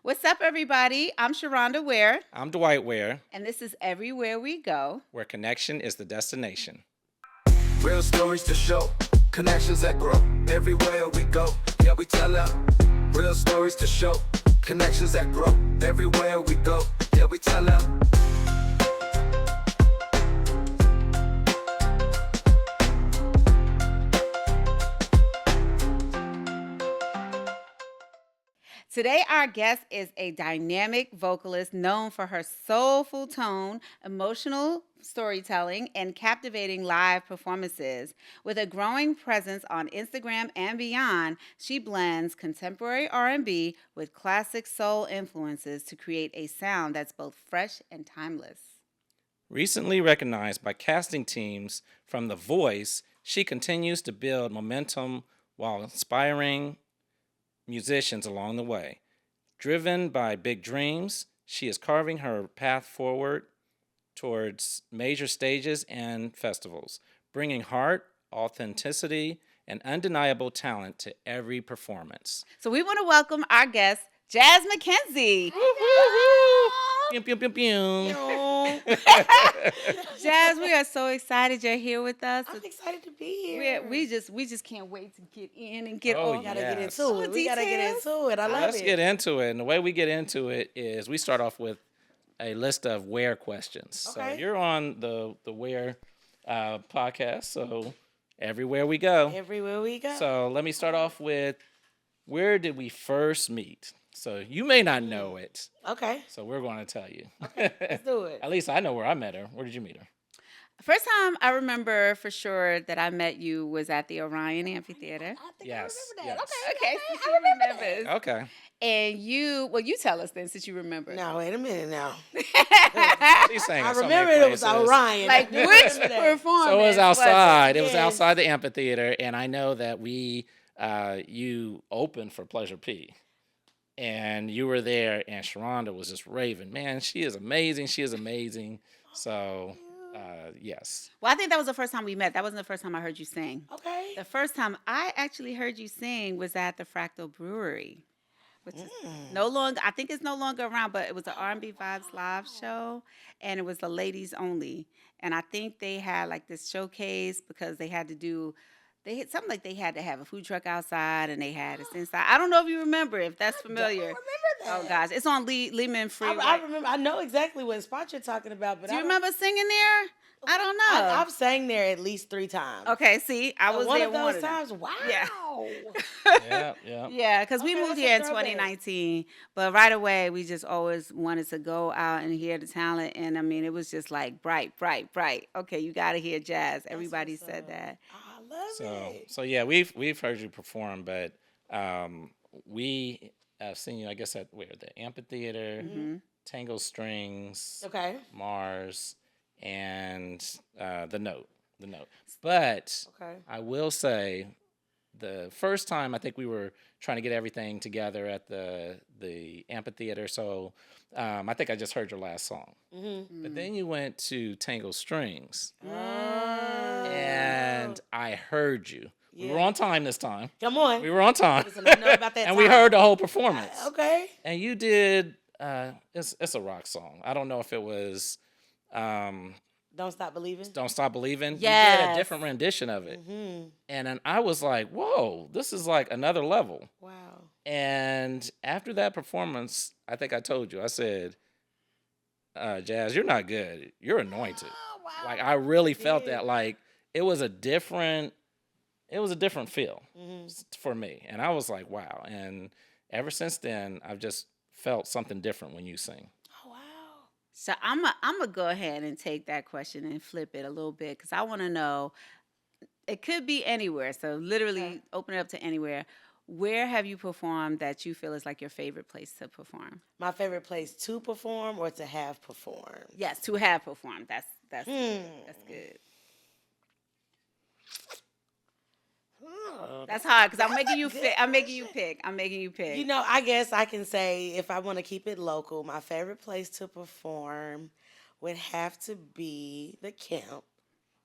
What's up, everybody? I'm Sharonda Ware, I'm Dwight Ware, and this is Everywhere We Go. where connection is the destination. Real stories to show, connections that grow. Everywhere we go, yeah, we tell them. Real stories to show, connections that grow. Everywhere we go, yeah, we tell them. Today, our guest is a dynamic vocalist known for her soulful tone, emotional storytelling, and captivating live performances. With a growing presence on Instagram and beyond, she blends contemporary R&B with classic soul influences to create a sound that's both fresh and timeless. Recently recognized by casting teams from The Voice, she continues to build momentum while inspiring musicians along the way. Driven by big dreams, she is carving her path forward towards major stages and festivals, bringing heart, authenticity, and undeniable talent to every performance. So we want to welcome our guest, Jazz McKenzie. Pew, pew, pew, pew. Jazz, we are so excited you're here with us. I'm excited to be here. We just can't wait to get in and get Oh, all We gotta yes. get into it. We gotta get details. into it. I love Let's it. get into it. And the way we get into it is we start off with a list of where questions. So Okay. you're on the Where podcast, so everywhere we go. Everywhere we go. So let me start off with where did we first meet? So you may not know it, Okay, so we're going to tell you. let's do it. At least I know where I met her. Where did you meet her? First time I remember for sure that I met you was at the Orion Amphitheater. I think Yes, I remember that. yes. Okay, I since you remember remembers. Okay. And you tell us then since you remember. that. No, wait a minute now. She's saying I it so remember many it was places. Orion. Like I which remember that. performance? So it was outside. It was Yes. outside the amphitheater, and I know that you opened for Pleasure P, and you were there, and Sharonda was just raving. Man, she is amazing. She is amazing. So, yes. Well, I think that was the first time we met. That wasn't the first time I heard you sing. Okay. The first time I actually heard you sing was at the Fractal Brewery, which is no longer. I think it's no longer around, but it was an R&B Vibes live show, and it was the ladies only. And I think they had like this showcase because they had to do. They had something like they had to have a food truck outside, and they had us inside. I don't know if you remember, if that's familiar. I remember that. Oh gosh, it's on Lehman Freeway. I remember. I know exactly what spot you're talking about, but Do you I don't- remember singing there? I don't know. I've sang there at least 3 times. Okay, see, I was one there of those one of them. times. Wow. Yeah. Yeah, yeah. Yeah, because we Okay, moved that's a here in throwback. 2019, but right away we just always wanted to go out and hear the talent, and I mean it was just like bright, bright, bright. Okay, you got to hear jazz. Everybody what's said up. that. I love So, it. so yeah, we've heard you perform, but we have seen you, I guess, at where? The amphitheater, Tango Strings, Okay. Mars, and the Note. But Okay. I will say, the first time I think we were trying to get everything together at the amphitheater, so I think I just heard your last song. Mm-hmm. But then you went to Tango Strings, Oh. and I heard you. We were Yeah. on time this time. Come on. We were on time, Listen, I know about that and we time. heard the whole performance. Okay. And you did. It's a rock song. I don't know if it was Don't stop believing. "Don't Stop Believing." You did Yes. a different rendition of it, Mm-hmm. and then I was like, "Whoa, this is like another level." Wow. And after that performance, I think I told you, I said, "Jazz, you're not good. You're anointed." Oh, wow. Like I really felt Yeah. that. Like it was a different feel Mm-hmm. for me, and I was like, "Wow!" And ever since then, I've just felt something different when you sing. Oh, wow. So I'm gonna go ahead and take that question and flip it a little bit because I want to know. It could be anywhere, so literally Okay. open it up to anywhere. Where have you performed that you feel is like your favorite place to perform? My favorite place to perform or to have performed? Yes, to have performed. That's Hmm. that's good. Oh, That's hard because I'm That's making a you good pick. I'm making you question. pick. I'm making you pick. You know, I guess I can say if I want to keep it local, my favorite place to perform would have to be the camp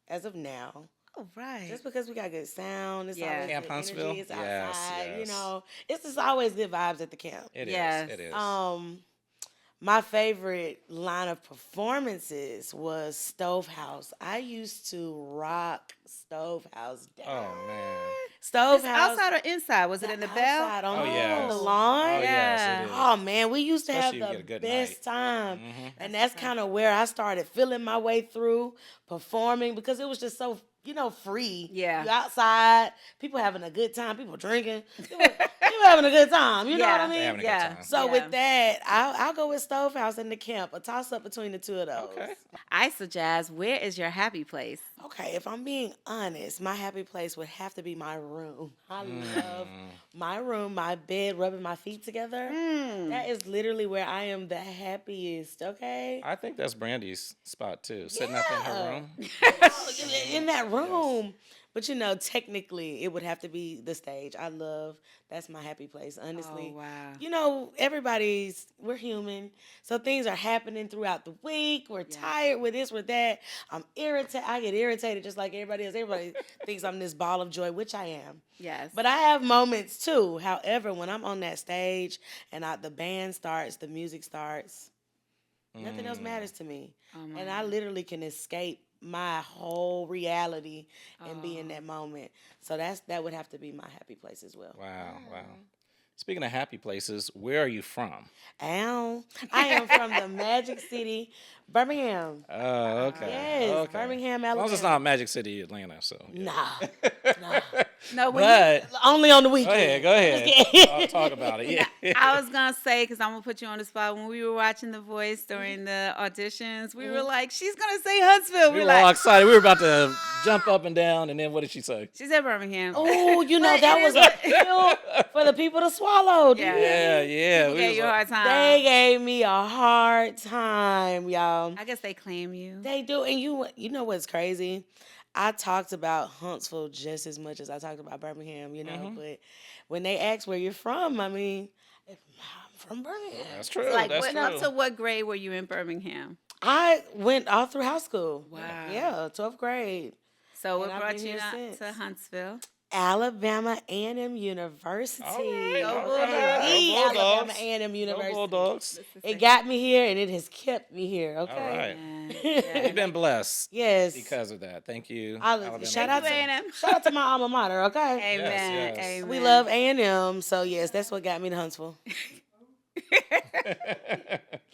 as of now. Oh, right. Just because we got good sound, it's Yeah. always Camp good Huntsville? energy. It's Yes, outside, you yes. know. It's just always good vibes at the camp. It is. Yes. It is. My favorite line of performances was Stovehouse. I used to rock Stovehouse down. Oh man. It's Stovehouse. outside or inside? Was it in the bell? Outside on Oh yes. the lawn. Oh yes, Yeah. it is. Oh man, we used to Especially have if you the get a good best night. time. Mhm. And that's kind of where I started feeling my way through performing because it was just so, free. Yeah. You outside, people having a good time, people drinking, people having a good time. You know what I Yeah. They're mean? having a Yeah. good time. So Yeah. with that, I'll go with Stovehouse in the camp. A toss up between the two of those. Okay. Isa Jazz, where is your happy place? Okay, if I'm being honest, my happy place would have to be my room. I love my room, my bed, rubbing my feet together. Mm. That is literally where I am the happiest, okay? I think that's Brandy's spot too. Sitting up in her room. In that room. But technically, it would have to be the stage. That's my happy place, honestly. Oh, wow. We're human. So things are happening throughout the week. We're tired with this, with that. I'm irritated. I get irritated just like everybody else. Everybody thinks I'm this ball of joy, which I am. Yes. But I have moments too. However, when I'm on that stage and the band starts, the music starts, nothing else matters to me. Oh, And I literally can escape my whole reality and be in that moment. So that would have to be my happy place as well. Wow. Wow. Speaking of happy places, where are you from? I am from the Magic City, Birmingham. Oh, okay. Yes, Okay. Birmingham, As long as it's Alabama. not Magic City, Atlanta. So. Yeah. Nah. no, when But Only on the go weekend. ahead. Talk about it. Yeah. I was gonna say, because I'm gonna put you on the spot. When we were watching The Voice during the auditions, we were like, "She's gonna say Huntsville." We We're were all like, excited. We were about to jump up and down, and then what did she say? "She said Birmingham." Oh, But that it was is a pill for the people to swallow. Do you Yeah. hear me? Yeah. People We gave was you a like- hard time. They gave me a hard time, y'all. I guess they claim you. They do, and you know what's crazy? I talked about Huntsville just as much as I talked about Birmingham, but when they ask where you're from, I mean, I'm from Birmingham. That's true. Like, That's up true. to what grade were you in Birmingham? I went all through high school. Wow. Yeah, 12th grade. So And what I've brought been you here not since. to Huntsville? Alabama A&M University. All right, Go all Bulldogs. right. The Go Alabama Bulldogs. A&M Go University. Bulldogs. It got me here, and it has kept me here. Okay. All right. Yeah. We've been blessed Yes. because of that. Thank you. Shout out you, to A&M. shout out to my alma mater. Okay. Amen. yes. Amen. We love A&M, so yes, that's what got me to Huntsville.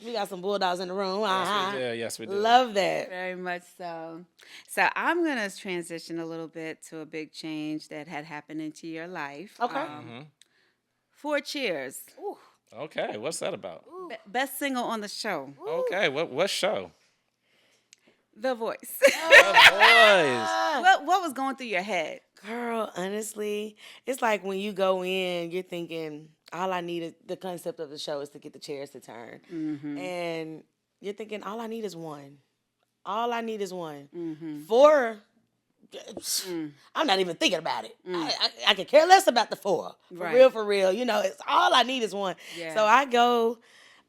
We got some Bulldogs in the room. Yes, we do. Yes, we do. Love that. Very much so. So I'm gonna transition a little bit to a big change that had happened into your life. Okay. 4 Cheers. Okay, what's that about? Best single on the show. Okay, what show? The Voice. Boys. what was going through your head? Girl, honestly, it's like when you go in, you're thinking, all I need is the concept of the show is to get the chairs to turn. And you're thinking, all I need is one. All I need is one. 4, I'm not even thinking about it. I could care less about the 4. For real. It's all I need is one. Yeah. So I go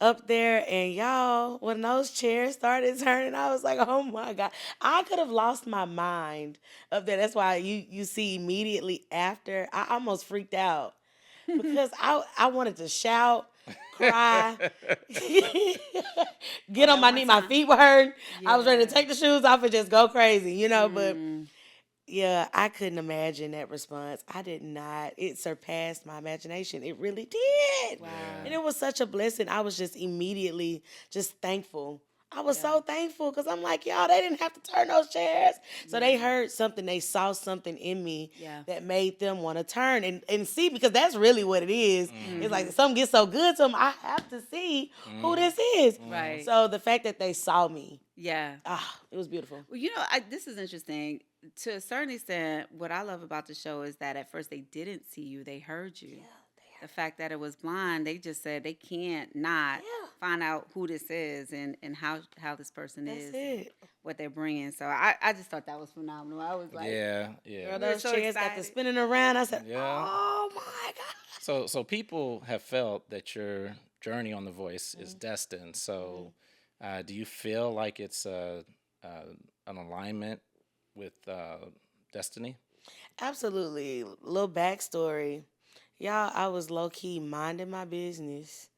up there, and y'all, when those chairs started turning, I was like, oh my God. I could have lost my mind up there. That's why you see immediately after, I almost freaked out because I wanted to shout, cry, get on my knee. My feet were hurting. I was ready to take the shoes off and just go crazy, but yeah, I couldn't imagine that response. I did not. It surpassed my imagination. It really did. Wow. And it was such a blessing. I was just immediately just thankful. I was so thankful because I'm like, y'all, they didn't have to turn those chairs. So they heard something. They saw something in me that made them want to turn and see, because that's really what it is. It's like something gets so good to them, I have to see who this is. Right. So the fact that they saw me, Yeah. it was beautiful. Well, this is interesting. To a certain extent, what I love about the show is that at first they didn't see you, they heard you. The fact that it was blind, they just said they can't not find out who this is and how this person That's is, it. what they're bringing. So I just thought that was phenomenal. I was like, Yeah. Girl, We're those so chairs got to excited. spinning around. I said, Yeah. oh my God. So people have felt that your journey on The Voice is destined. So do you feel like it's an alignment with destiny? Absolutely. Little backstory. Y'all, I was low key minding my business.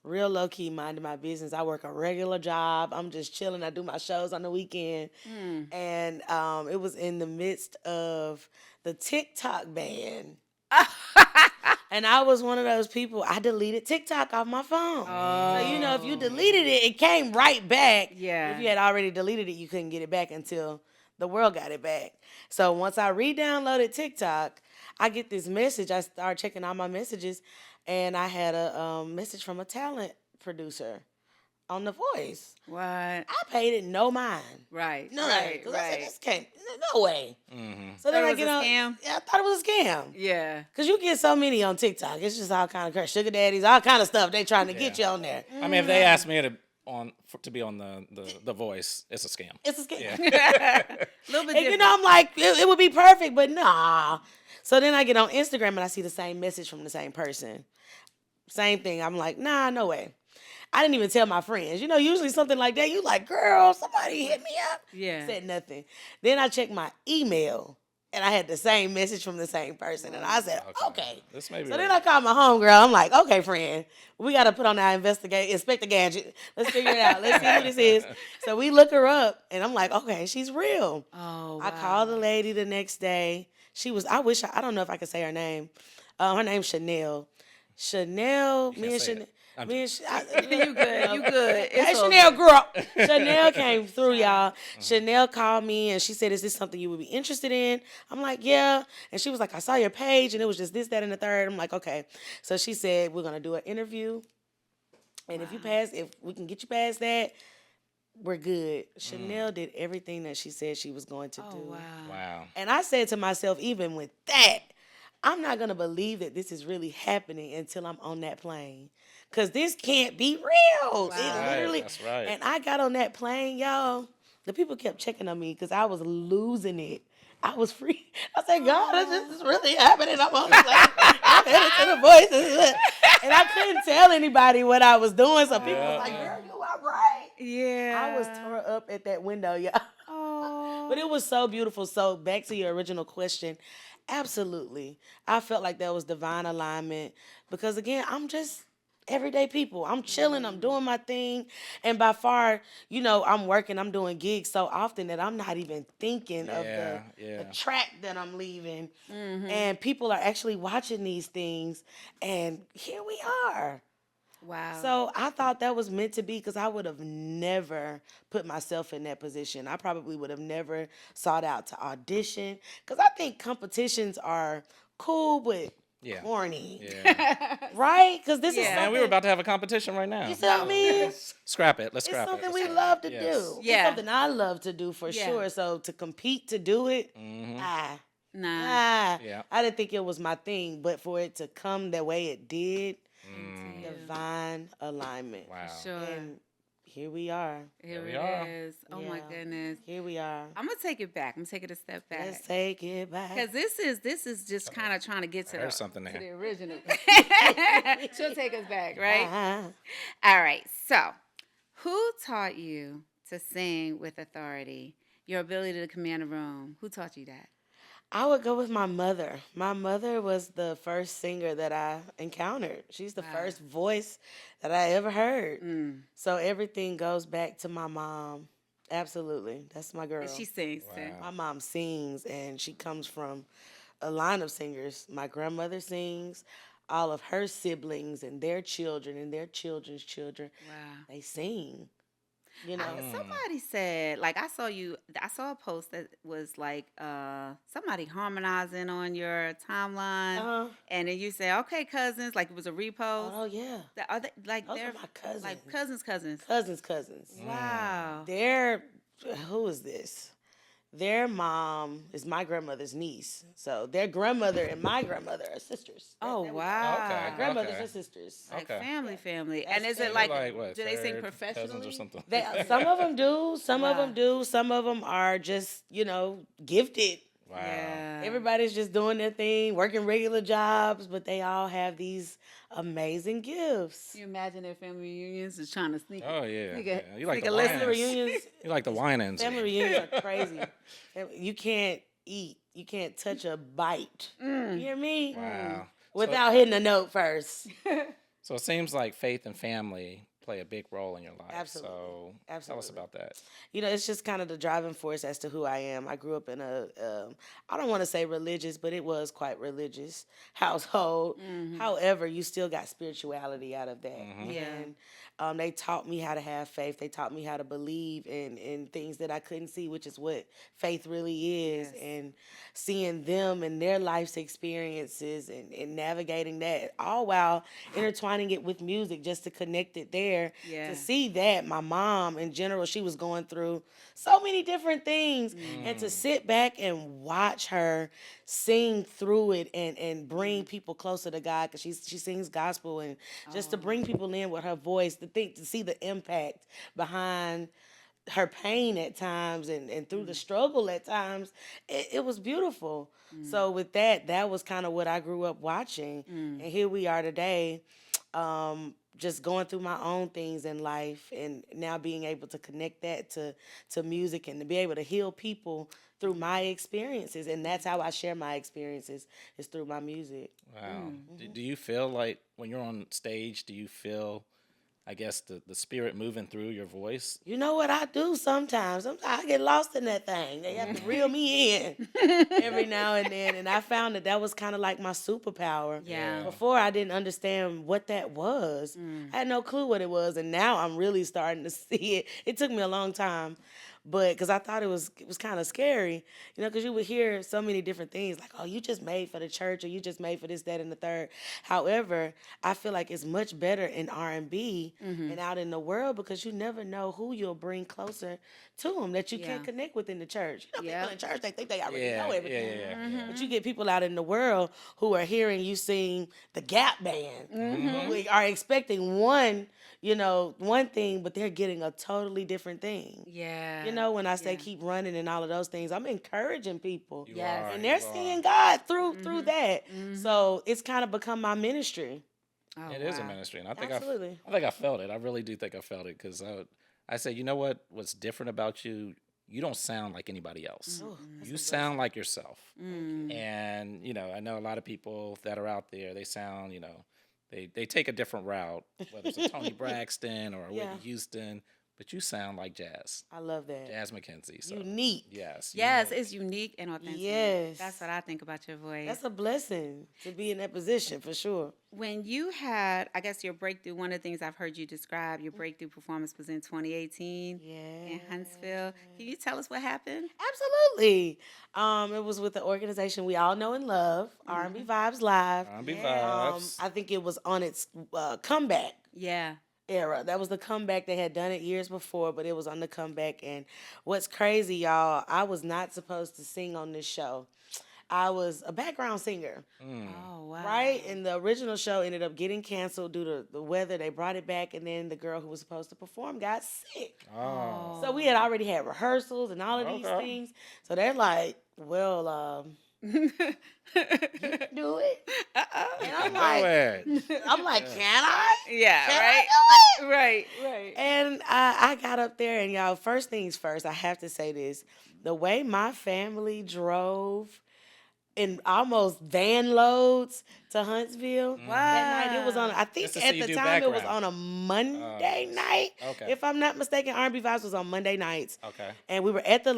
Real low key minding my business. I work a regular job. I'm just chilling. I do my shows on the weekend. And it was in the midst of the TikTok ban. And I was one of those people, I deleted TikTok off my phone. So, you know, if you deleted it, it came right back. Yeah. If you had already deleted it, you couldn't get it back until the world got it back. So once I re-downloaded TikTok, I get this message. I started checking all my messages, and I had a message from a talent producer on The Voice. What? I paid it no mind. Right. None. Right. Because I said, Right. this can't, no way. So Thought then it I was get a on. scam? Yeah, I thought it was a scam. Yeah. Because you get so many on TikTok. It's just all kind of crap. Sugar daddies, all kind of stuff. They trying to get you on there. I mean, if they asked me to be on the Voice, it's a scam. It's a scam. Yeah. A little bit And different. you know, I'm like, it would be perfect, but nah. So then I get on Instagram and I see the same message from the same person. Same thing. I'm like, nah, no way. I didn't even tell my friends. You know, usually something like that, you like, girl, somebody hit me up. Yeah. Said nothing. Then I checked my email and I had the same message from the same person. And I said, okay. This may be So then I called my homegirl. I'm like, okay, friend, we got to put on our inspect the gadget. Let's figure it out. Let's see who this is. So we look her up and I'm like, okay, she's real. Oh, I called the lady the next day. She was, I don't know if I could say her name. Her name's Chanel. Chanel, me and say Chanel. it. I'm Me and You good. You good. Hey, It's all Chanel, good. grew up. Chanel came through, y'all. Chanel called me and she said, is this something you would be interested in? I'm like, yeah. And she was like, I saw your page and it was just this, that, and the third. I'm like, okay. So she said, we're going to do an interview. And if we can get you past that, we're good. Chanel did everything that she said she was going to do. Oh, wow. wow. And I said to myself, even with that, I'm not going to believe that this is really happening until I'm on that plane. Because this can't be real. It literally. That's right. And I got on that plane, y'all. The people kept checking on me because I was losing it. I was free. I said, God, this is really happening. I'm on the plane. I'm headed to The Voice. And I couldn't tell anybody what I was doing. So people was like, girl, you all right? Yeah. I was tore up at that window, y'all. Oh. But it was so beautiful. So back to your original question. Absolutely. I felt like that was divine alignment because, again, I'm just everyday people. I'm chilling. I'm doing my thing. And by far, you know, I'm working. I'm doing gigs so often that I'm not even thinking of the track that I'm leaving. And people are actually watching these things. And here we are. Wow. So I thought that was meant to be because I would have never put myself in that position. I probably would have never sought out to audition because I think competitions are cool but corny. Yeah. Right? Because this is Yeah. Man, something, we were about to have a competition right now. you see what I mean? Scrap it. Let's It's scrap it. something Let's we scrap love to it. do. Yes. Yeah. It's something I love to do for Yeah. sure. So to compete to do it, Nah. Yeah. I didn't think it was my thing. But for it to come the way it did, divine alignment. Wow. Sure. And here we are. Here we it are. is. Oh, my Yeah. goodness. Here we are. I'm going to take it back. I'm going to take it a step back. Let's take it back. Because this is just kind of trying to get to There's something to there. the original. She'll take us back, right? Uh-huh. All right. So, who taught you to sing with authority? Your ability to command a room. Who taught you that? I would go with my mother. My mother was the first singer that I encountered. She's the first voice that I ever heard. So everything goes back to my mom. Absolutely. That's my girl. And she sings too. My mom sings, and she comes from a line of singers. My grandmother sings. All of her siblings and their children and their children's children, Wow. they sing. You know, Somebody said, like, I saw a post that was like somebody harmonizing on your timeline, and then you say, okay, cousins, like it was a repost. oh yeah, Are they like those they're are my cousins. like cousins? Cousins. Wow. Who is this? Their mom is my grandmother's niece. So their grandmother and my grandmother are sisters. Oh, That- wow. Okay. My grandmothers are sisters. Like Okay. family. That's And is it family. like, what, do they sing third professionally? cousins or something? Some of them do. Some of Wow. them do. Some of them are just, gifted. Wow. Yeah. Everybody's just doing their thing, working regular jobs, but they all have these amazing gifts. You imagine their family reunions is trying to sneak. Oh, yeah. Sneak You like sneak the a list. Winans. Family reunions, You like the Winans. family reunions are crazy. You can't eat. You can't touch a bite. You hear me? Wow. Without hitting a note first. So it seems like faith and family play a big role in your life. Absolutely. So tell us about that. You know, it's just kind of the driving force as to who I am. I grew up in a, I don't want to say religious, but it was quite religious household. However, you still got spirituality out of that. Yeah. And they taught me how to have faith. They taught me how to believe in things that I couldn't see, which is what faith really is. Yes. And seeing them and their life's experiences and navigating that, all while intertwining it with music just to connect it there. Yeah. To see that, my mom in general, she was going through so many different things. And to sit back and watch her sing through it and bring people closer to God, because she sings gospel, and just to bring people in with her voice, to see the impact behind her pain at times and through the struggle at times, it was beautiful. So with that was kind of what I grew up watching. And here we are today, just going through my own things in life, and now being able to connect that to music and to be able to heal people through my experiences. And that's how I share my experiences, is through my music. Wow. Do you feel like when you're on stage, do you feel, I guess, the spirit moving through your voice? You know what I do sometimes? Sometimes I get lost in that thing. They have to reel me in every now and then. And I found that was kind of like my superpower. Yeah. Before, I didn't understand what that was. I had no clue what it was. And now I'm really starting to see it. It took me a long time. But because I thought it was kind of scary, you know, because you would hear so many different things like, oh, you just made for the church, or you just made for this, that, and the third. However, I feel like it's much better in R&B and out in the world, because you never know who you'll bring closer to them that you can't connect with in the church. You know, people in church, they think they already know everything. Yeah. But you get people out in the world who are hearing you sing the Gap Band, who are expecting one thing, but they're getting a totally different thing. Yeah. You know, when I say keep running and all of those things, I'm encouraging people. Yes. And they're seeing God through that. So it's kind of become my ministry. Oh, It is a wow. ministry, and I think Absolutely. I think I felt it. I really do think I felt it, because I said, you know what's different about you? You don't sound like anybody else. You sound like yourself. And I know a lot of people that are out there. They sound, they take a different route, whether it's a Tony Braxton or a Whitney Houston. But you sound like Jazz. I love that. Jazz McKenzie. So. Unique. Yes. Yes, it's unique and authentic. Yes. That's what I think about your voice. That's a blessing to be in that position, for sure. When you had, I guess, your breakthrough, one of the things I've heard you describe, your breakthrough performance was in 2018 in Huntsville. Can you tell us what happened? Absolutely. It was with the organization we all know and love, R&B Vibes Live. R&B Vibes. I think it was on its comeback Yeah. era. That was the comeback. They had done it years before, but it was on the comeback. And what's crazy, y'all, I was not supposed to sing on this show. I was a background singer, Oh, wow. right? And the original show ended up getting canceled due to the weather. They brought it back, and then the girl who was supposed to perform got sick. Oh. So we had already had rehearsals and all of these Okay. things. So they're like, well, you can do it. And I'm like, can I? Yeah, Can right? I do it? Right. And I got up there, and y'all, first things first, I have to say this. The way my family drove in almost van loads to Huntsville that night, it was on, I think Just to see at you the do time it was background. on a Monday night. Okay. If I'm not mistaken, R&B Vibes was on Monday nights. Okay. And we were at the,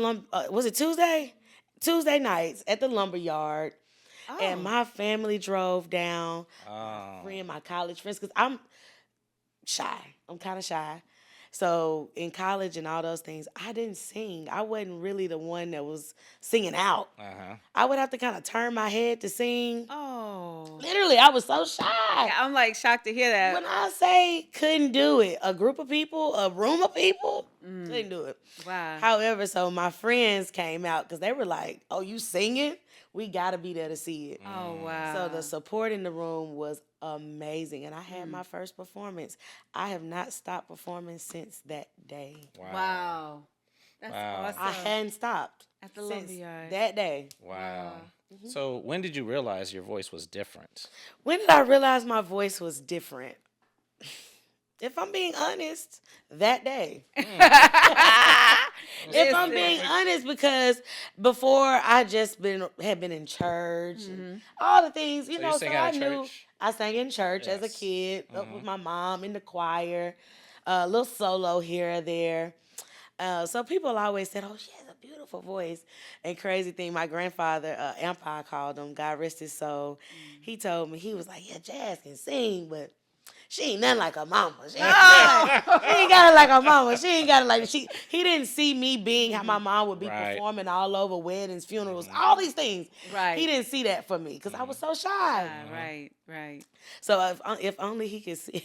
was it Tuesday? Tuesday nights at the Lumberyard. And my family drove down. My college friends, because I'm shy. I'm kind of shy. So in college and all those things, I didn't sing. I wasn't really the one that was singing out. I would have to kind of turn my head to sing. Oh. Literally, I was so shy. Yeah, I'm like shocked to hear that. When I say couldn't do it, a group of people, a room of people, couldn't do it. Wow. However, so my friends came out because they were like, oh, you singing? We got to be there to see it. Oh, wow. So the support in the room was amazing. And I had my first performance. I have not stopped performing since that day. Wow. That's awesome. I hadn't stopped At the since Lumberyard. that day. Wow. So when did you realize your voice was different? When did I realize my voice was different? If I'm being honest, that day. Mm. If I'm being honest, because before I just had been in church and all the things, you So know, you so sing I at a knew church? I sang in church as a Yes. kid, up with my mom in the choir, a little solo here or there. So people always said, "Oh, she has a beautiful voice." And crazy thing, my grandfather, Empire called him, God rest his soul. He told me, he was like, "Yeah, Jazz can sing, but she ain't nothing like her mama. She ain't got it like her mama. She ain't got it like she." He didn't see me being how my mom would be Right. performing all over weddings, funerals, all these things. Right. He didn't see that for me because I was so shy. Right. So if only he could see,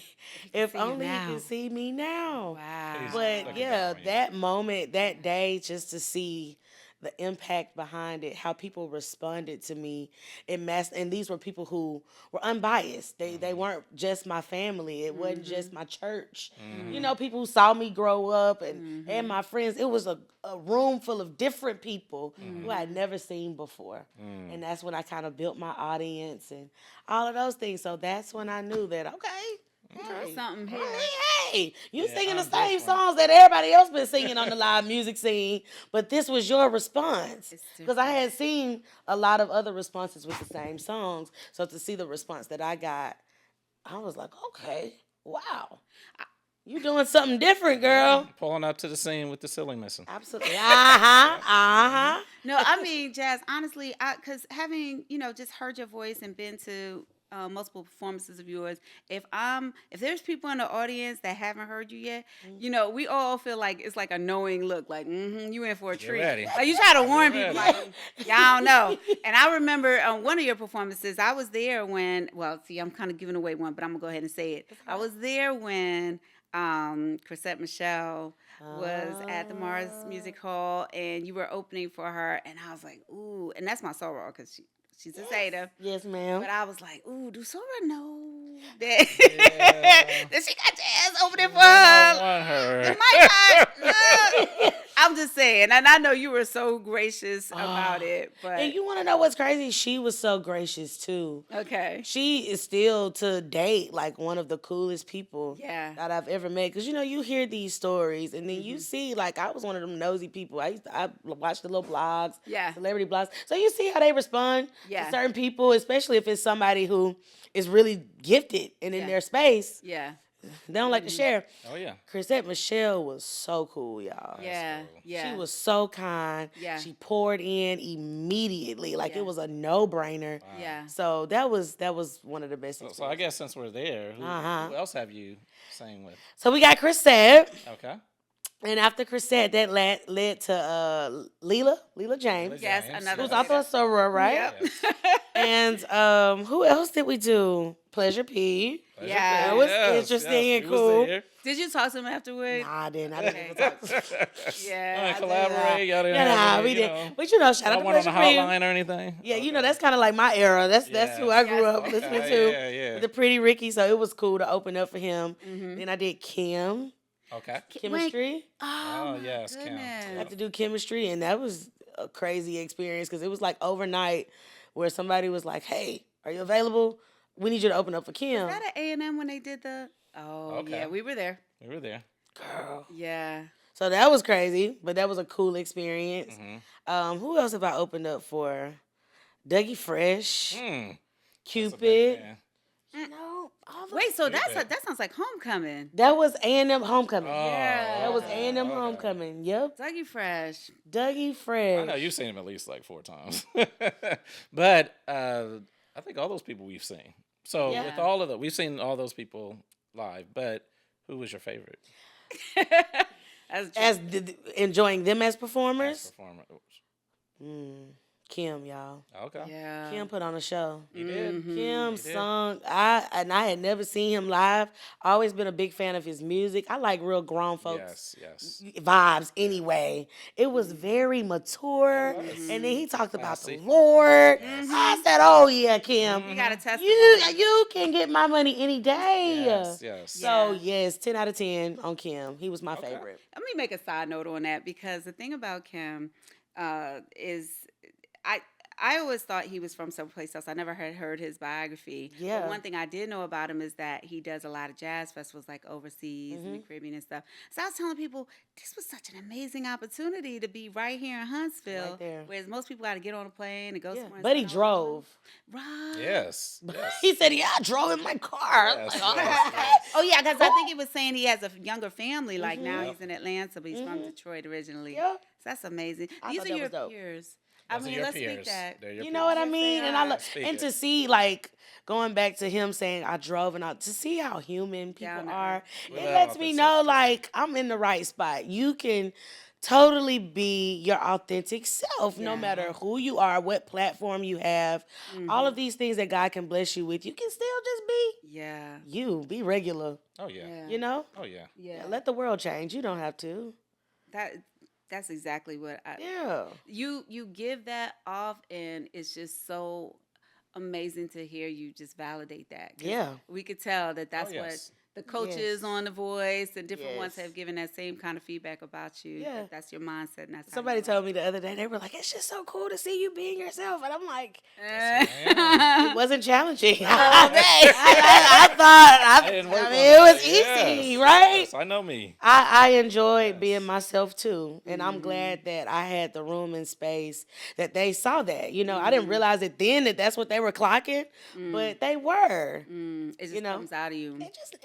if see you only he now. could see me now. Wow. He's But looking yeah, down on you. that moment, that day, just to see the impact behind it, how people responded to me, and these were people who were unbiased. They weren't just my family. It wasn't just my church. You know, people who saw me grow up and my friends. It was a room full of different people who I had never seen before. And that's when I kind of built my audience and all of those things. So that's when I knew that, okay, Something here. hey, you Yeah, singing the I'm same different. songs that everybody else been singing on the live music scene, but this was your response. It's Because I had seen a lot of other responses with the same songs. So to see the response that I got, I was like, okay, wow. You doing something different, girl. Pulling up to the scene with the ceiling missing. Absolutely. Uh-huh. No, I mean, Jazz, honestly, because having, just heard your voice and been to multiple performances of yours, if there's people in the audience that haven't heard you yet, we all feel like it's like a knowing look, like, you in for a treat. ready. Like, you try to warn Get people, ready. like, y'all don't know. And I remember one of your performances, I was there when, well, see, I'm kind of giving away one, but I'm going to go ahead and say it. I was there when Chrisette Michele was at the Mars Music Hall, and you were opening for her, and I was like, ooh, and that's my soror, because she's a Zeta. Yes, ma'am. But I was like, ooh, do Sora know that, Yeah. that she got Jazz opening for I her? want her. It might not. I'm just saying, and I know you were so gracious about it, but And you want to know what's crazy? She was so gracious, too. okay. She is still to date like one of the coolest people Yeah. that I've ever met. Because you hear these stories and then Mm-hmm. you see, like, I was one of them nosy people. I watched the little blogs, Yeah. celebrity blogs. So you see how they respond Yeah. to certain people, especially if it's somebody who is really gifted and in Yeah. their space. Yeah. They don't like to share. Oh yeah. Chrisette Michele was so cool, y'all. Yeah. cool. Yeah. She was so kind. Yeah. She poured in immediately. Like Yeah. it was a no-brainer. Yeah. So that was one of the best So I experiences. guess since we're there, who Uh-huh. else have you sang with? So we got Chrisette, Okay. and after Chrisette, that led to Leela James, Yes, James, another who's Zeta. also a soror, right? Yep. Yes. And who else did we do? Pleasure P. Pleasure Yeah. P. That was interesting and he was cool. there. Did you talk to him afterward? Nah, I didn't. I didn't Okay. even talk to Yeah. Wanna I did. collaborate. Y'all didn't Yeah, have nah, any, we you did. know, But shout out y'all to went on the Pleasure P. hotline or anything? Yeah, Okay. that's kind of like my era. That's Yeah. who I grew Yes. up Okay, listening to. yeah. The Pretty Ricky, so it was cool to open up for him. Mm-hmm. Then I did Kim, Okay. chemistry. Oh, my yes, Kim. goodness. I had to do chemistry, and that was a crazy experience because it was like overnight where somebody was like, "Hey, are you available? We need you to open up for Kim." Was that at A&M when they did the? Oh, Okay. yeah, we were there. We were there. Girl. Yeah. So that was crazy, but that was a cool experience. Mm-hmm. Who else have I opened up for? Dougie Fresh, Mm. Cupid. Yeah. You know, all the- Wait, so Cupid. that sounds like Homecoming. that was A&M Homecoming. Oh, Yeah. That was okay, A&M okay. Homecoming. Yep. Dougie Fresh. Dougie Fresh. I know you've seen him at least like 4 times, but I think all those people we've seen. So Yeah. with all of we've seen all those people live. But who was your favorite As enjoying them as performers. performer? Kim, y'all. Okay, yeah. Kim put on a show. he did. Kim He did. sung. I had never seen him live. Always been a big fan of his music. I like real grown folks Yes. vibes anyway. It was very mature. And then he talked about the Classy. Lord. I said, "Oh yeah, Kim. You got to test You can get my money any day." Yes. So yes, 10 out of 10 on Kim. He was my favorite. Let me make a side note on that because the thing about Kim is I always thought he was from someplace else. I never had heard his biography. Yeah. But one thing I did know about him is that he does a lot of jazz festivals like overseas in the Caribbean and stuff. So I was telling people, this was such an amazing opportunity to be right here in Huntsville. Right there. Whereas most people got to get on a plane and go somewhere. But he and spend all the money. drove. Right. Yes. Yes. He said, "Yeah, I drove in my car." Yes, Like, yes. Oh yeah, because I think he was saying he has a younger family. Like now Yep. he's in Atlanta, but he's from Detroit originally. Yep. So that's amazing. I These thought are that your was dope. peers. Those are your let's speak peers. that. They're your You know what I Yes, mean? they And are. Speak and it. to see, like, going back to him saying I drove to see how human people Down to are, earth. With it that lets me know, authenticity. like, I'm in the right spot. You can totally be your authentic self, no Yeah. matter who you are, what platform you have, all of these things that God can bless you with. You can still just be Yeah. you, be regular, Oh yeah. Yeah. you know? Oh yeah. Yeah. Let the world change. You don't have to. That's exactly what I Yeah. you give that off, and it's just so amazing to hear you just validate that. 'Cause Yeah. we could tell that that's yes. what the coaches Yes. on The Voice and different ones Yes. have given that same kind of feedback about you. Yeah. That's your mindset. And that's how Somebody you told me the other day, they were like, "It's just so cool to see you being yourself." And I'm like, Yeah. it wasn't challenging. Oh, I thought, I didn't work on it was that. easy, Yes. right? Yes, I know me. I enjoyed Yes. being myself too. And I'm glad that I had the room and space that they saw that. You know, I didn't realize it then that that's what they were clocking, but they were. it just you know, comes out of you. It just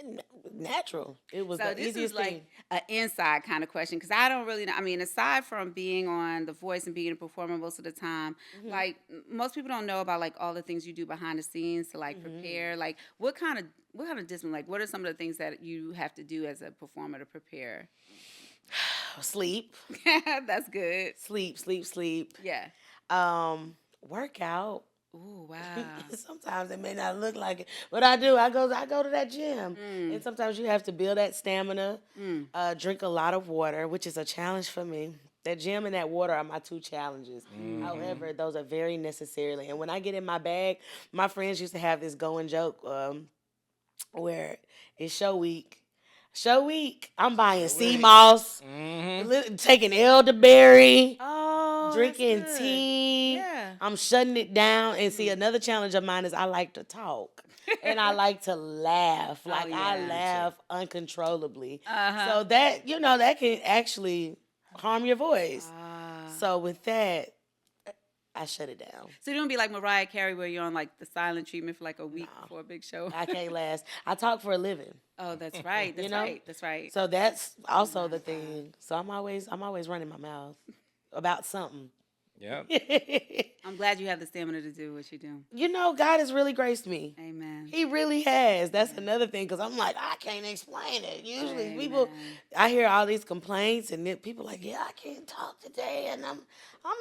natural. It was So the this easiest is like thing. an inside kind of question because I don't really know. I mean, aside from being on The Voice and being a performer most of the time, like most people don't know about like all the things you do behind the scenes to like prepare. Like what kind of discipline? Like what are some of the things that you have to do as a performer to prepare? Sleep, That's good. sleep. Yeah. Workout. Ooh, wow. Sometimes it may not look like it, but I do. I go to that gym, and sometimes you have to build that stamina. Drink a lot of water, which is a challenge for me. That gym and that water are my two challenges. However, those are very necessarily. And when I get in my bag, my friends used to have this going joke where it's show week. Show week, I'm buying sea moss, taking elderberry. Oh, Drinking that's good. tea. Yeah. I'm shutting it down. And see, another challenge of mine is I like to talk. And I like to laugh. Like I yeah. laugh uncontrollably. So that, that can actually harm your voice. So with that, I shut it down. So you don't be like Mariah Carey where you're on like the silent treatment for like a week before a big show. I can't last. I talk for a living. Oh, that's right. That's right. That's right. So that's also the thing. So I'm always running my mouth about something. Yeah. I'm glad you have the stamina to do what you do. God has really graced me. Amen. He really has. That's another thing because I'm like, I can't explain it. Usually people, I hear all these complaints and then people like, yeah, I can't talk today. And I'm like,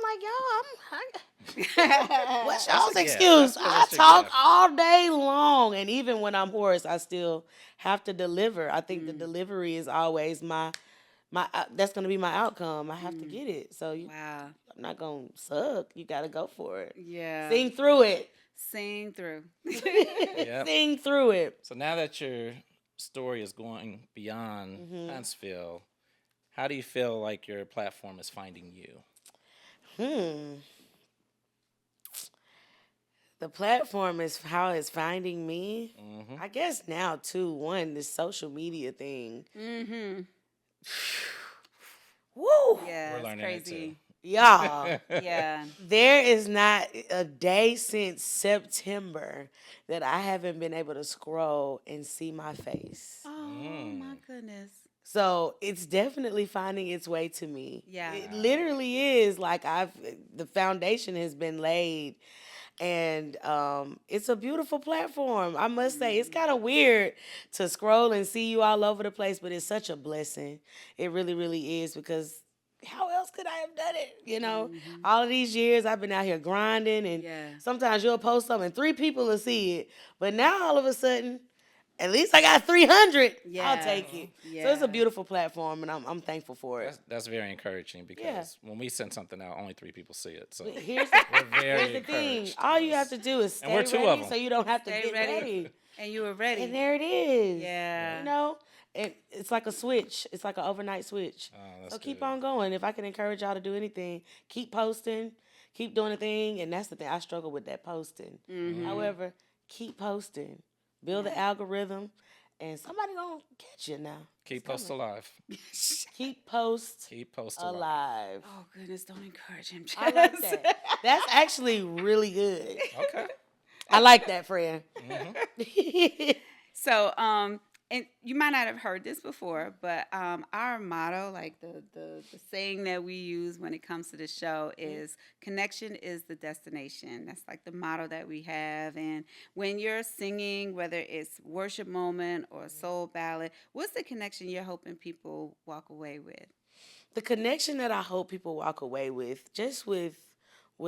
what's y'all's a gift. excuse? That's a I realistic talk gift. all day long. And even when I'm hoarse, I still have to deliver. I think the delivery is always my that's going to be my outcome. I have to get it. So Wow. I'm not going to suck. You got to go for it. Yeah. Sing through it. Sing through. Yep. Sing through it. So now that your story is going beyond Huntsville, how do you feel like your platform is finding you? The platform is how it's finding me. I guess now too. One, this social media thing. Mm-hmm. Woo! Yeah. We're It's learning it, crazy. Y'all, Yeah. there is not a day since September that I haven't been able to scroll and see my face. Oh my goodness. So it's definitely finding its way to me. Yeah. It literally is like the foundation has been laid. And it's a beautiful platform. I must say, it's kind of weird to scroll and see you all over the place, but it's such a blessing. It really, really is because how else could I have done it? All of these years I've been out here grinding and sometimes you'll post something and 3 people will see it. But now all of a sudden, at least I got 300. Yeah. I'll take it. So it's a beautiful platform and I'm thankful for it. That's very encouraging because when we send something out, only 3 people see it. So Here's we're very Here's the thing. encouraged. All you have to do is stay And we're 2 of ready them. so you don't have to Stay get ready. ready. And you were ready. And there it is. Yeah. It's like a switch. It's like an overnight switch. Oh, that's So keep good. on going. If I can encourage y'all to do anything, keep posting, keep doing the thing, and that's the thing. I struggle with that posting. Mm-hmm. However, keep posting, build the algorithm, and somebody gonna catch you now. Keep post alive. Keep post Keep post alive. alive. Oh goodness, don't encourage him. I like Jazz. that. That's actually really good. Okay. I like that, friend. So, and you might not have heard this before, but our motto, like the saying that we use when it comes to the show is connection is the destination. That's like the motto that we have. And when you're singing, whether it's worship moment or a soul ballad, what's the connection you're hoping people walk away with? The connection that I hope people walk away with, just with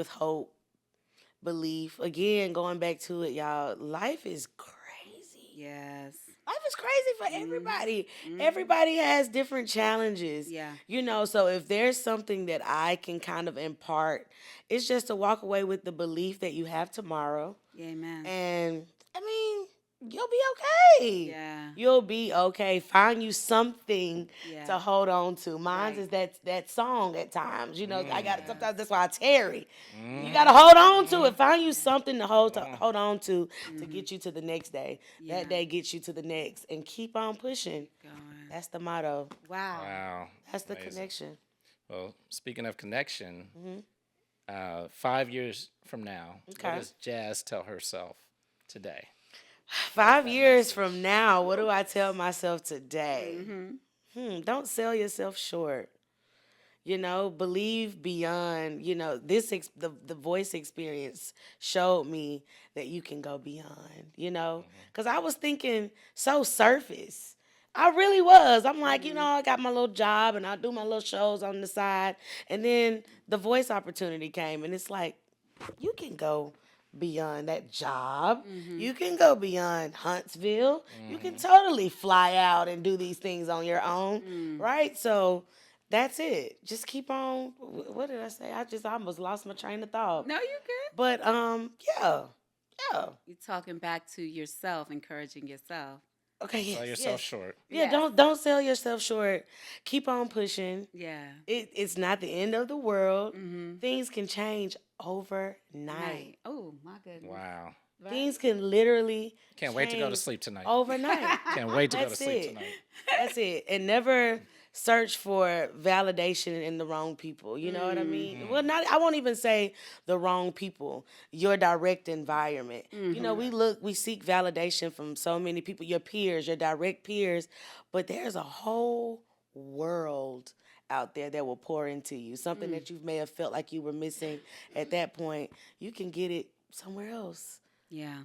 hope, belief. Again, going back to it, y'all, life is crazy. Yes. Life is crazy for everybody. Everybody has different challenges. Yeah. You know, so if there's something that I can kind of impart, it's just to walk away with the belief that you have tomorrow. Amen. And I mean, you'll be okay. Yeah. You'll be okay. Find you something Yeah. to hold on to. Mine Right. is that song at times. You know, I got sometimes that's why I tarry. You gotta hold on to it. Find you something to hold on to get you to the next day. Yeah. That day gets you to the next, and keep on pushing. Going. That's the motto. Wow. Wow. That's the Amazing. connection. Well, speaking of connection, 5 years from now, Okay. what does Jazz tell herself today? 5 years from now, what do I tell myself today? Don't sell yourself short. You know, believe beyond. You know, the voice experience showed me that you can go beyond. You know, because I was thinking so surface. I really was. I'm like, you know, I got my little job and I do my little shows on the side, and then the voice opportunity came, and it's like, you can go beyond that job. You can go beyond Huntsville. You can totally fly out and do these things on your own, right? So that's it. Just keep on. What did I say? I almost lost my train of thought. No, you good. But yeah. You're talking back to yourself, encouraging yourself. Okay, yes, Sell yourself yes. short. Yeah, Yes. don't sell yourself short. Keep on pushing. Yeah. It's not the end of the world. Mm-hmm. Things can change overnight. Night. Oh my goodness. Wow. Right. Things can literally Can't wait to go to change sleep tonight. overnight. Can't wait to go to That's sleep it. tonight. That's it. And never search for validation in the wrong people. You know what I mean? Well, I won't even say the wrong people. Your direct environment. You know, we seek validation from so many people, your peers, your direct peers, but there's a whole world out there that will pour into you. Something that you may have felt like you were missing at that point, you can get it somewhere else. Yeah.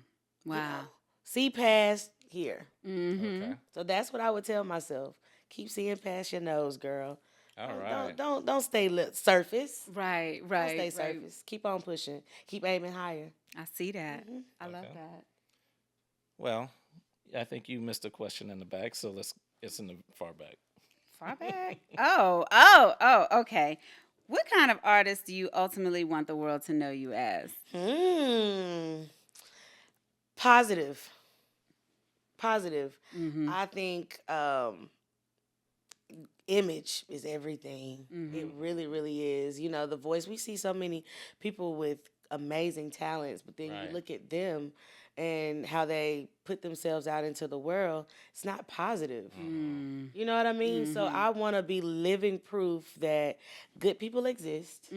you Wow. know? See past here. Mm-hmm. Okay. So that's what I would tell myself. Keep seeing past your nose, girl. All Don't- right. Don't stay surface. Right. Don't Right. stay right. surface. Keep on pushing. Keep aiming higher. I see that. I love Okay. that. Well, I think you missed a question in the back, so it's in the far back. Far back. Oh. Okay. What kind of artist do you ultimately want the world to know you as? Positive. Mm-hmm. I think image is everything. It really, really is. You know, the voice. We see so many people with amazing talents, but then Right. you look at them and how they put themselves out into the world. It's not positive. You know what I mean? So I want to be living proof that good people exist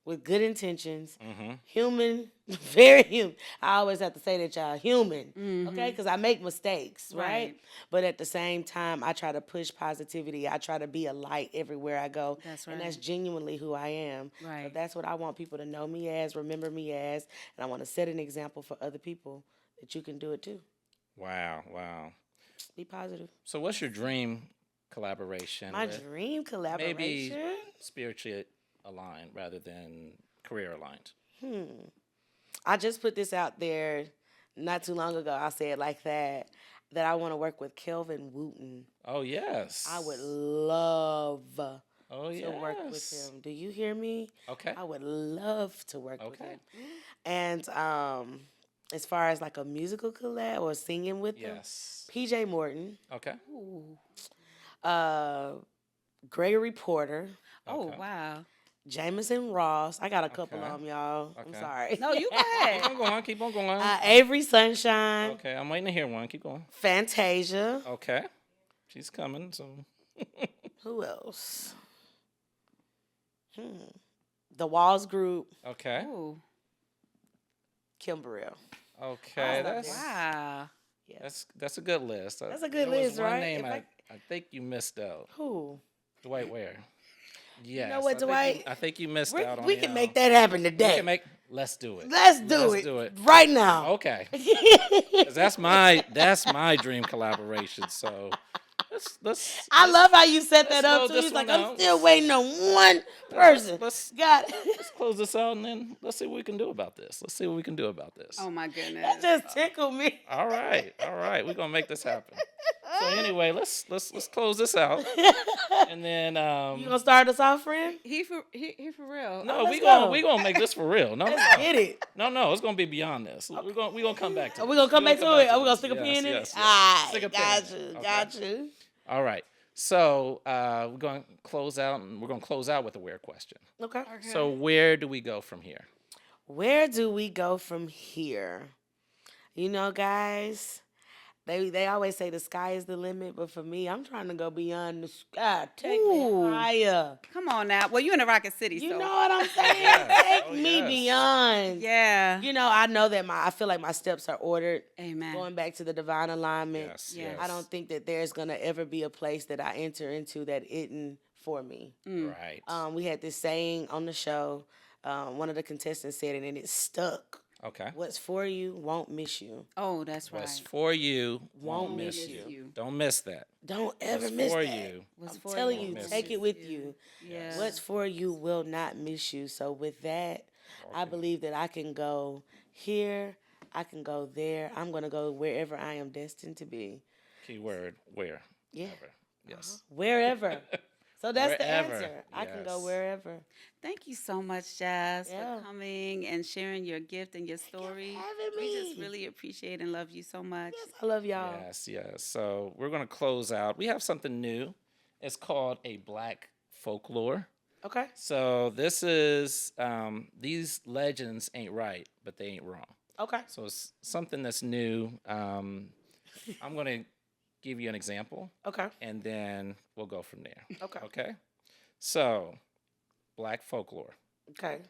with good intentions, human, very human. I always have to say that, y'all, human, okay? Because I make mistakes, right? Right. But at the same time, I try to push positivity. I try to be a light everywhere I go. That's And that's right. genuinely who I am. So Right. that's what I want people to know me as, remember me as, and I want to set an example for other people that you can do it too. Wow. Be positive. So what's your dream collaboration? My with dream collaboration. maybe spiritually aligned rather than career aligned. I just put this out there not too long ago. I said like that I want to work with Kelvin Wooten. Oh yes. I would love Oh to yes. work with him. Do you hear me? Okay. I would love to work with Okay. him. And as far as like a musical collab or singing with him, Yes. PJ Morton, Okay. Gregory Porter, Oh Okay. wow. Jameson Ross. I got a couple Okay. of them, y'all. I'm Okay. sorry. No, you go Keep ahead. on going. Keep on going. Avery Sunshine. Okay, I'm waiting to hear one. Keep going. Fantasia. Okay. She's coming, so. Who else? The Walls Group. Okay. Ooh. Kim Burrell. Okay. love That's Wow. that's a good list. That's a good There was list, one right? name If I think you missed out. Who? Dwight Ware. Yes. know what, I think Dwight? I think you missed out on We him. can make that happen We today. can make. Let's do it. Let's do it right now. Okay. 'Cause that's my dream collaboration. So let's I love how you set that let's up load too. this He's like, one I'm out. still waiting on one person. let's Got it. let's close this out and then let's see what we can do about this. Let's see what we can do about this. Oh my That goodness. just tickled me. All right. We're gonna make this happen. So anyway, let's close this out, and then You gonna start us off, friend? He for real. no, let's we go. gonna make this for real. No, Get it. no, it's gonna be beyond this. We're gonna come back to. Are we gonna come back to it? Are we gonna stick a Yes, pin in yes, it? yes. All Stick a right, pin got in it. you, Okay. got you. All right. So we're gonna close out, and we're gonna close out with a weird question. Okay. So where do we go from here? Where do we go from here? You know, guys, they always say the sky is the limit, but for me, I'm trying to go beyond the sky. Take Ooh. me higher. Come on now. Well, you in the Rocket City, You so know what I'm saying? Yes. Take Oh, me yes. beyond. yeah. You know, I know that I feel like my steps are ordered. Amen. Going back to the divine alignment. Yes. Yes. Yes. I don't think that there's gonna ever be a place that I enter into that isn't for me. Right. We had this saying on the show. One of the contestants said it, and it stuck. Okay. What's for you won't miss you. Oh, that's right. What's for you Won't miss miss you. you. Don't miss that. Don't ever What's miss for that. you. What's I'm for telling you you, won't take miss it with you. Yeah. What's for you will not miss you. So with that, I believe that I can go here. I can go there. I'm gonna go wherever I am destined to be. Keyword where. Yeah. Ever. Yes. Wherever. So that's the Wherever. answer. I can go Yes. wherever. Thank you so much, Jazz, Yeah. for coming and sharing your gift and your story. having We just me. really appreciate and love you so much. I love y'all. Yes. Yes. So we're gonna close out. We have something new. It's called a Black folklore. Okay. So this is these legends ain't right, but they ain't wrong. Okay. So it's something that's new. I'm gonna give you an example, Okay. and then we'll go from there. Okay. Okay. So, Black folklore. Okay.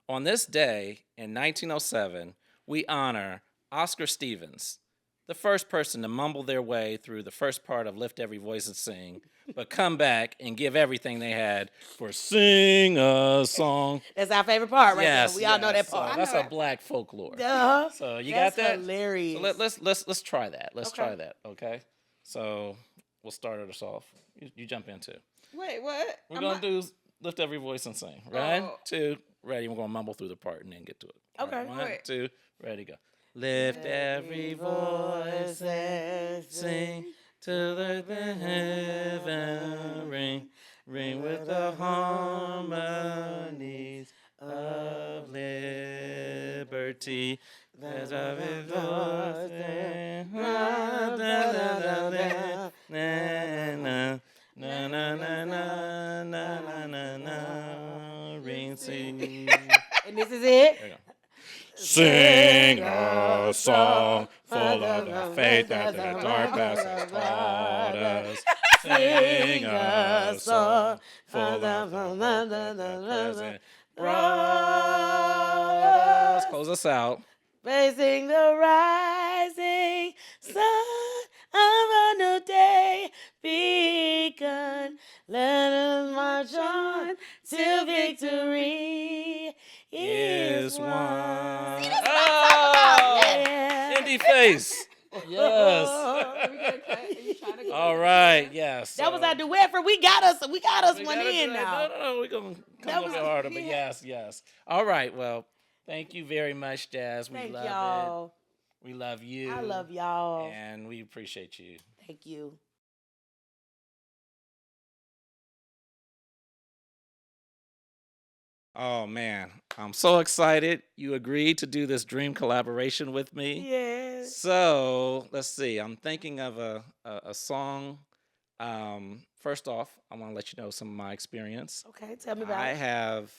On this day in 1907, we honor Oscar Stevens, the first person to mumble their way through the first part of Lift Every Voice and Sing, but come back and give everything they had for Sing a Song. That's our favorite part right Yes, there. We all know yes. that part. So that's a Black folklore. Duh. So you That's got that? hilarious. So let's try that. Let's Okay. try that. Okay. So we'll start us off. You jump in too. Wait, what? We're gonna do Lift Every Voice and Sing. Right? Oh. 2, ready. We're gonna mumble through the part and then get to it. All Okay. right, 1, Wait. 2, ready, go. Lift every voice and sing till the heaven ring, ring with the harmonies of liberty. There's a voice and na na na na na na na na na na na ring sing. And this is it. There you go. Sing a song full of the faith that the dark past has taught us. Sing a song full of the faith that the present brought us. Close us out. Facing the rising sun of a new day begun. Let us march on till victory is won. Oh, Yeah. Indie face. Yes. All right. Yes. That was so- our duet for we got us We one gotta in do it. now. No, we're going to come That a little bit was- harder, but yes. All right, well, thank you very much, Jazz. We Thank love y'all. it. We love you. I love y'all. And we appreciate you. Thank you. Oh, man. I'm so excited you agreed to do this dream collaboration with me. Yes. So, let's see. I'm thinking of a song First off, I want to let you know some of my experience. Okay, tell me about I it. have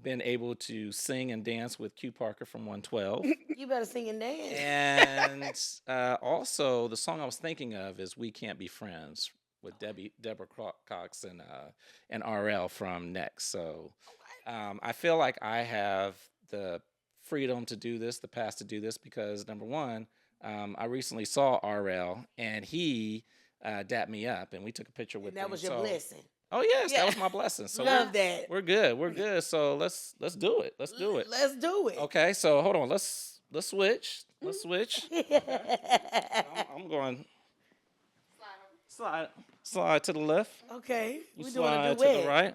been able to sing and dance with Q Parker from 112. You better sing and dance. And also, the song I was thinking of is "We Can't Be Friends" with Deborah Cox and RL from Next. So I feel like I have the freedom to do this, the pass to do this, because number one, I recently saw RL and he dapped me up, and we took a picture with And that him. was your blessing. Oh yes, Yeah. that was my blessing. So Love that. we're good. We're good. So let's do it. Let's do it. Let's do it. Okay. So hold on. Let's switch. Let's switch. I'm going slide to the left. Okay, You we doing a slide duet. to the right.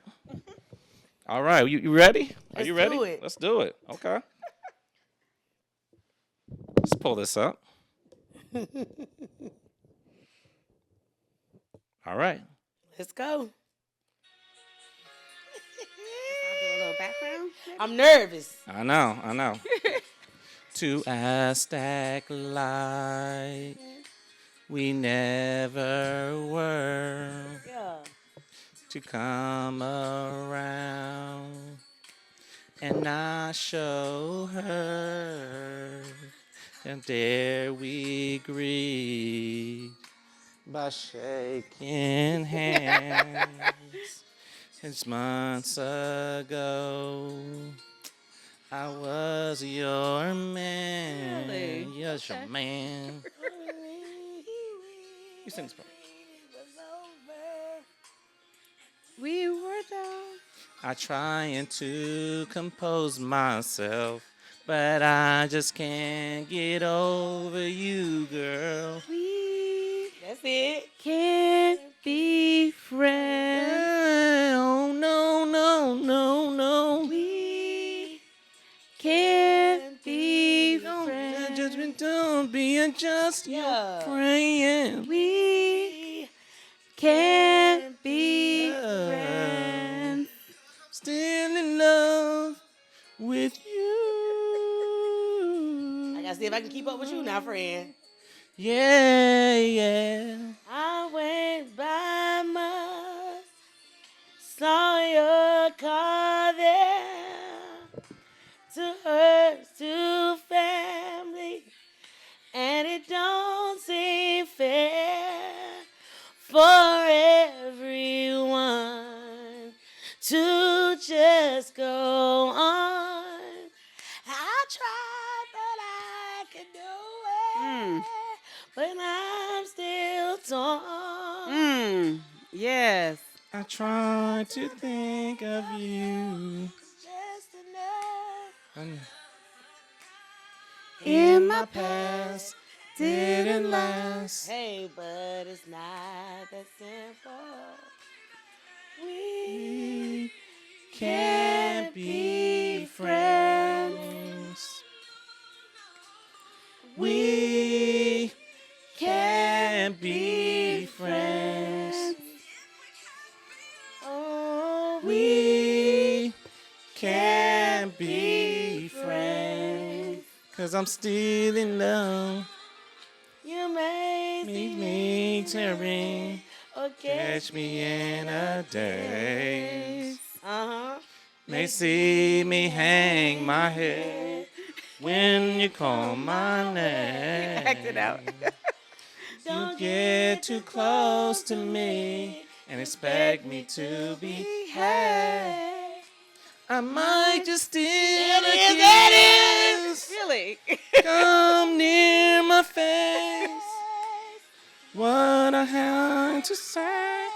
All right. You ready? Are Let's you ready? do it. Let's do it. Okay. Let's pull this up. All right. Let's go. I'll do a little background. I'm nervous. I know. To Aztec light, we never were Yeah. to come around and not show her. And there we greet by shaking hands. It's months ago. I was your man. Really? Yes, Okay. your man. You sing this part. We were the. I trying to compose myself, but I just can't get over you, girl. We That's it. can't be friends. Oh, no. We can't be friends. Don't be just your Yeah. friend. We can't be Yeah. friends. Still in love with you. I gotta see if I can keep up with you now, friend. Yeah. I went by my, saw your car there, to hers, to family, and it don't seem fair for everyone to just go on. I tried, but I could do it. But I'm still torn. Yes. I try to think of you. Just enough. In my past, didn't last. Hey, but it's not that simple. We can't be friends. We can't be friends. Oh, We can't be friends. 'Cause I'm still in love. you may see Me tearing. or Catch me in a daze. Uh-huh. May see me hang my head when you call my name. Act it out. You get too close to me and expect me to behave. I might just steal a kiss. Really? Come near my face. What I have to say.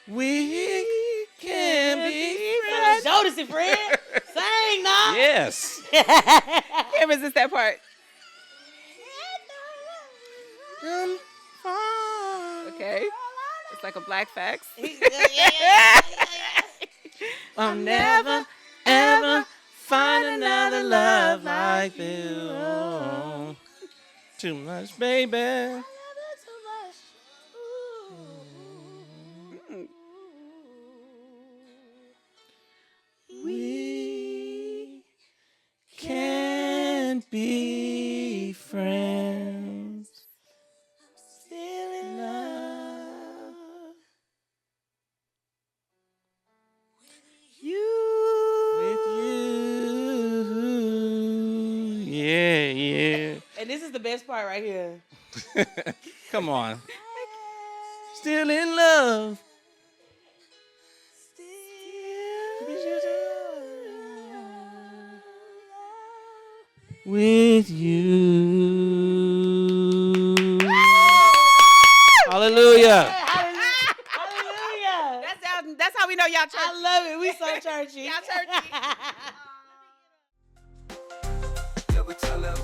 We can be friends. Notice it, friend. Sing now. Yes. Can't resist that part. Okay. It's like a black fax. I'll never, ever find another love like you. Too much, baby. We can't be And this is the best part right here. Come on. Still in love. With you. Hallelujah. Hallelujah. That's how we know y'all churchy. I love it. We so churchy. Y'all churchy. Yeah, we tell them